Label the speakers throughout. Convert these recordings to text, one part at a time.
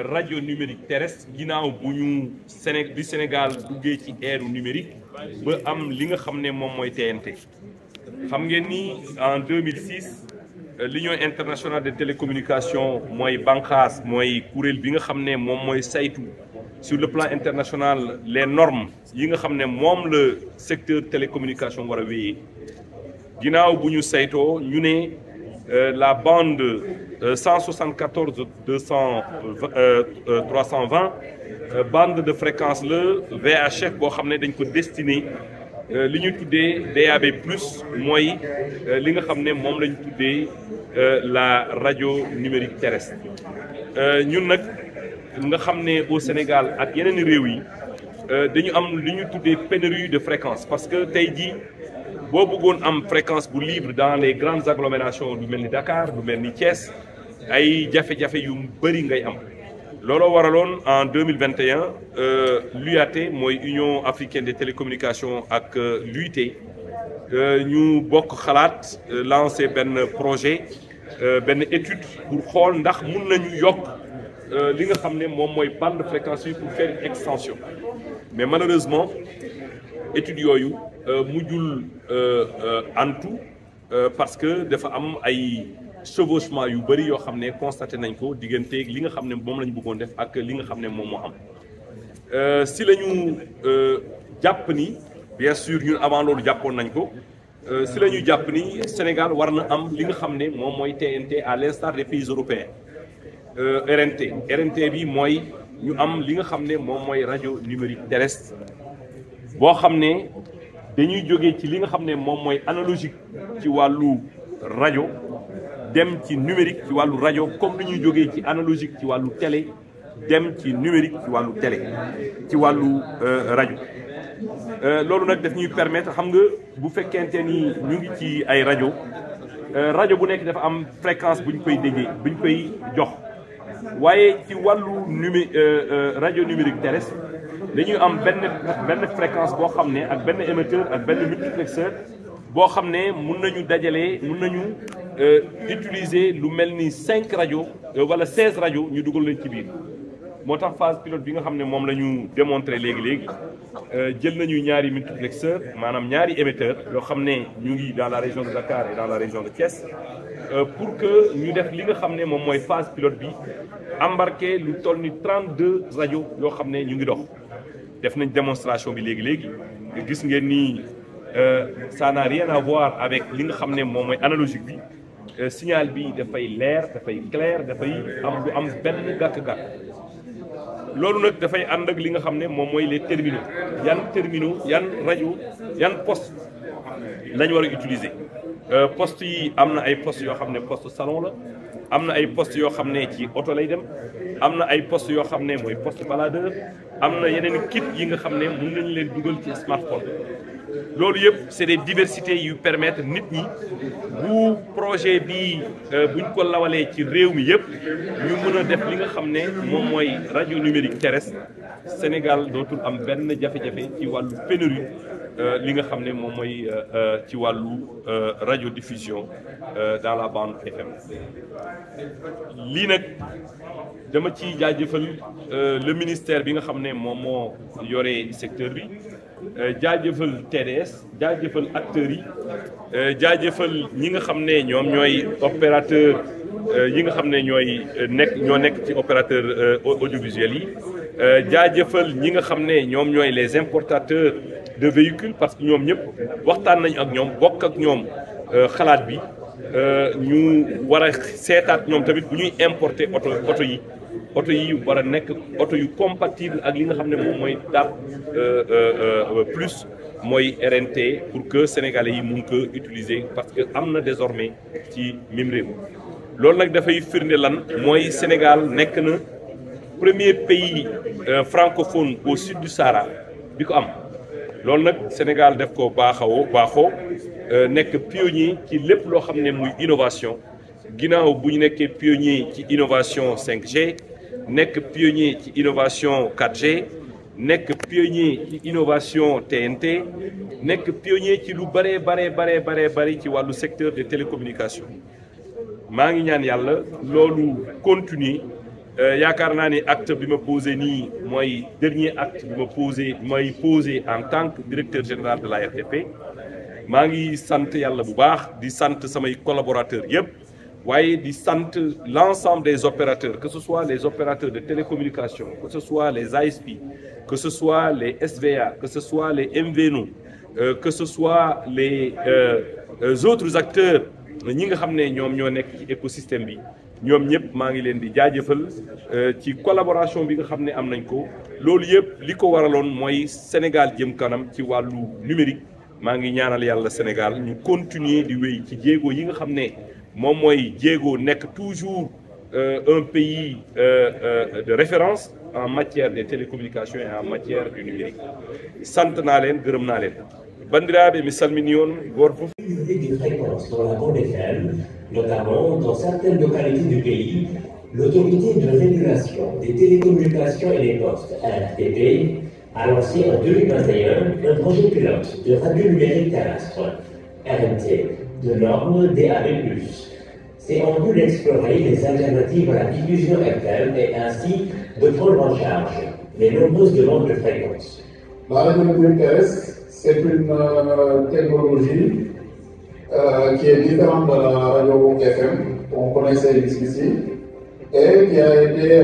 Speaker 1: radio numérique terrestre ginnaaw bu ñu Sénégal duggee ci ère numérique ba am li nga xam ne moom mooy TNT. xam ngeen ni en 2006 l'Union internationale des télécommunications mooy banqaas mooy kuréel bi nga xam ne moom mooy saytu sur le plan international les normes yi nga xam ne moom le secteur télécommunication war a wéyee ginnaaw bu ñu saytoo ñu ne la bande 174 320 bande de fréquence la VHF boo xam ne dañ ko destiné li ñu tuddee DAB+ mooy li nga xam ne moom lañ tuddee la radio numérique terrestre ñun nag nga xam ne au Sénégal ak yeneen réew yi dañu am li ñu tuddee pénurie de fréquence parce que tey jii boo bëggoon am fréquence bu libre dans les grandes agglomérations du mel ni Dakar du mel ni Thiès ay jafe-jafe yu bëri ngay am looloo waraloon en 2021 l'UAT mooy Union africaine des télécommunications ak l'UIT ñu bokk xalaat lancer benn projet benn étude pour xool ndax mun nañu yokk li nga xam ne moom mooy bande de fréquence yi pour faire une extension mais malheureusement étude yooyu mujjul antu parce que dafa am ay chevauchement yu bëri yoo xam ne constaté nañ ko digganteeg li nga xam ne moom la ñu bëggoon def ak li nga xam ne moom moo am si la ñu jàpp ni bien sûr ñun avant loolu jàppoon nañ ko si la ñu jàpp ni Sénégal war na am li nga xam ne moom mooy TNT à l'instar des pays européens RNT bi mooy ñu am li nga xam ne moom mooy radio numérique terrestre boo xam ne dañuy jógee ci li nga xam ne moom mooy analogique ci wàllu rajo dem ci numérique ci wàllu rajo comme ni ñuy jógee ci analogique ci wàllu télé dem ci numérique ci wàllu télé ci wàllu rajo loolu nag daf ñuy permettre xam nga bu fekkente ni ñu ngi ci ay rajo bu nekk dafa am fréquence bu ñu koy déggee bu ñu koy jox waaye ci wàllu rajo numérique terrestre dañuy am benn fréquence boo xam ne ak benn émetteur ak benn multiplexeur boo xam ne mun nañu utiliser lu mel ni 5 rajo wala 16 rajo ñu dugal leen ci biir moo tax phase pilote bi nga xam ne moom la ñu démontré léegi jël nañu ñaari multiplexeur maanaam ñaari émetteur yoo xam ne ñu ngi dans la région de Dakar et dans la région de Thiès pour que ñu def li nga xam ne moom mooy phase pilote bi embarqué lu toll ni 32 rajo yoo xam ne ñu ngi dox def nañ démonstration bi léegi gis ngeen ni ça n'a rien à voir avec li nga xam ne moom mooy analogique bi signal bi dafay leer dafay clair dafay am du am benn gàkk-gàkk loolu nag dafay ànd ak li nga xam ne moom mooy les terminaux yan rajo yan poste la ñu war a utiliser poste yi am na ay poste yoo xam ne poste salon la am na ay poste yoo xam ne ci oto lay dem am na ay poste yoo xam ne mooy poste baladeur am na yeneen kit yi nga xam ne mën nañu leen dugal ci smartphone loolu yëpp c'est des diversités yu permettre nit ñi bu projet bi buñ ko lawalee ci réew mi yëpp ñu mën a def li nga xam ne moom mooy radio numérique terrestre Sénégal dootul am benn jafe-jafe ci wàllu pénurie li nga xam ne moom mooy ci wàllu radiodiffusion dans la bande FM. lii nag dama ci jaajëfal le ministère bi nga xam ne moom moo yore secteur bi jaajëfal TDS jaajëfal acteurs yi jaajëfal ñi nga xam ne ñoom ñooy opérateur yi nga xam ne ñoo nekk ci opérateur audiovisuel yi jaajëfal ñi nga xam ne ñoom ñooy les importateurs de véhicules parce que ñoom ñëpp waxtaan nañu ak ñoom bokk ak ñoom xalaat bi ñu war a seetaat ñoom tamit bu ñuy importer oto yi war a nekk oto yu compatible ak li nga xam ne moom mooy DAB+ mooy RNT pour que sénégalais yi mun ko utiliser parce que am na désormais ci mim réew loolu nag dafay firnde lan mooy Sénégal nekk na premier pays francophone au sud du Sahara bi ko am loolu nag Sénégal def ko baaxoo nekk pionnier ci lépp loo xam ne muy innovation ginnaaw bu ñu nekkee pionnier ci innovation 5G nekk pionnier ci innovation 4G nekk pionnier ci innovation TNT nekk pionnier ci lu bare ci wàllu secteur des télécommunications maa ngi ñaan yàlla loolu continuer yaakaar naa ni acte bi ma posé nii mooy dernier acte bi ma posé en tant que directeur général de la RTP maa ngi sant yàlla bu baax di sant samay collaborateurs yëpp waaye di sant l'ensemble des opérateurs que ce soit les opérateurs de télécommunication que ce soit les ASP que ce soit les SVA que ce soit les MVNO que ce soit les autres acteurs ñi nga xam ne ñoom ñoo nekk ci écosystème bi ñoom ñëpp maa ngi leen di jaajëfal ci collaboration bi nga xam ne am nañ ko loolu yëpp li ko waraloon mooy Sénégal jëm kanam ci wàllu numérique maa ngi ñaanal yàlla Sénégal ñu continuer di wéy ci jéego yi nga xam ne moom mooy jéego nekk toujours un pays de référence en matière des télécommunications et en matière du numérique sant naa leen gërëm naa leen bandiraɓe mi salmini on goto fof.
Speaker 2: Des fréquences dans la bande FM, notamment dans certaines localités du pays, l'autorité de régulation des télécommunications et des postes, ARTP, a lancé en 2021 un projet pilote de radio numérique terrestre, RNT, de normes DAB+. C'est en vue d'explorer les alternatives à la diffusion FM et ainsi de prendre en charge les nombreuses demandes de fréquences.
Speaker 3: La radio numérique terrestre, c'est une technologie qui est différente de la radio FM qu'on connaissait jusqu'ici et qui a été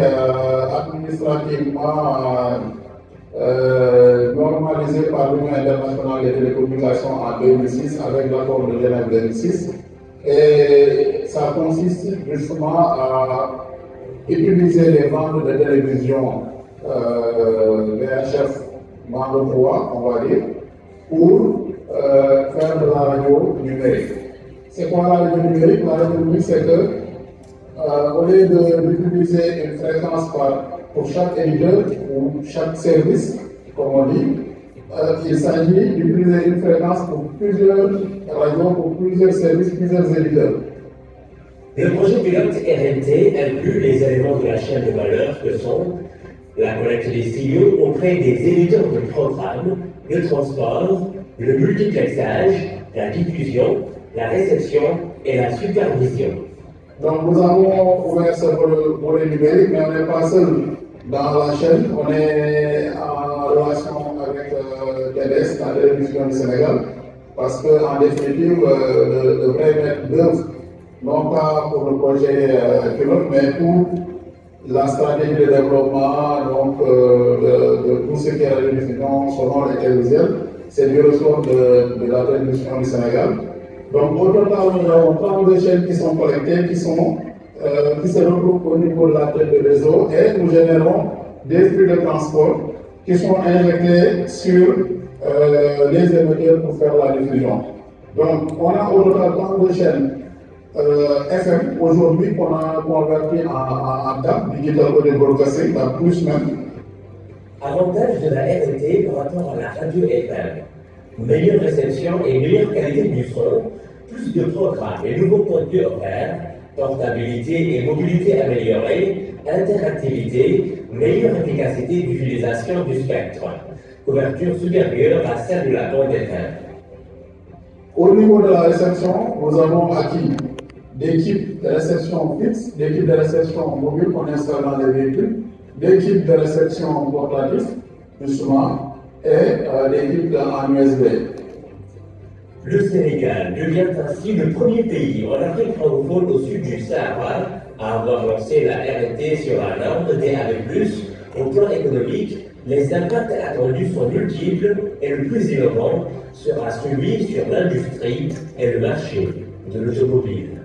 Speaker 3: administrativement normalisée par l'Union internationale des télécommunications en 2006 avec l'accord de Genève 2006. Et ça consiste justement à utiliser les bandes de télévision VHF bande 3, on va dire, pour faire de la radio numérique. C'est quoi la radio numérique? La radio numérique, c'est que au lieu d'utiliser une fréquence pour chaque éditeur ou chaque service, comme on dit, il s'agit d'utiliser une fréquence pour plusieurs radios, pour plusieurs services, plusieurs éditeurs.
Speaker 2: Le projet pilote RNT inclut les éléments de la chaîne de valeur que sont la collecte des signaux auprès des éditeurs de programmes, le transport, le multiplexage, la diffusion, la réception et la supervision.
Speaker 3: Donc nous avons ouvert ce volet numérique, mais on n'est pas seul dans la chaîne, on est en relation avec TDS, la télévision du Sénégal, parce qu'en définitive, le vrai maître d'œuvre, non pas pour le projet pilote, mais pour la stratégie de développement donc, de tout ce qui est la télévision selon les télévisuels, c'est du ressort de la télévision du Sénégal. Donc au total, nous avons 32 chaînes qui sont collectées, qui se retrouvent au niveau de la tête de réseau et nous générons des flux de transport qui sont injectés sur les émetteurs pour faire la diffusion. Donc on a au total 32 chaînes FM aujourd'hui qu'on a converti en DAB, Digital Audio Broadcasting, DAB+, même.
Speaker 2: Avantage de la RNT par rapport à la radio FM. Meilleure réception et meilleure qualité du son, plus de programmes et nouveaux contenus horaires, portabilité et mobilité améliorée, interactivité, meilleure efficacité d'utilisation du spectre, couverture supérieure à celle de la bande FM.
Speaker 3: Au niveau de la réception, nous avons acquis des kits de réception fixe, des kits de réception mobile qu'on installe dans les véhicules, des kits de réception portatifs, justement, et des kits en USB.
Speaker 2: Le Sénégal devient ainsi le premier pays en Afrique francophone au sud du Sahara à avoir lancé la RNT sur la norme DAB+. Au plan économique, les impacts attendus sont multiples et le plus innovant sera celui sur l'industrie et le marché de l'automobile.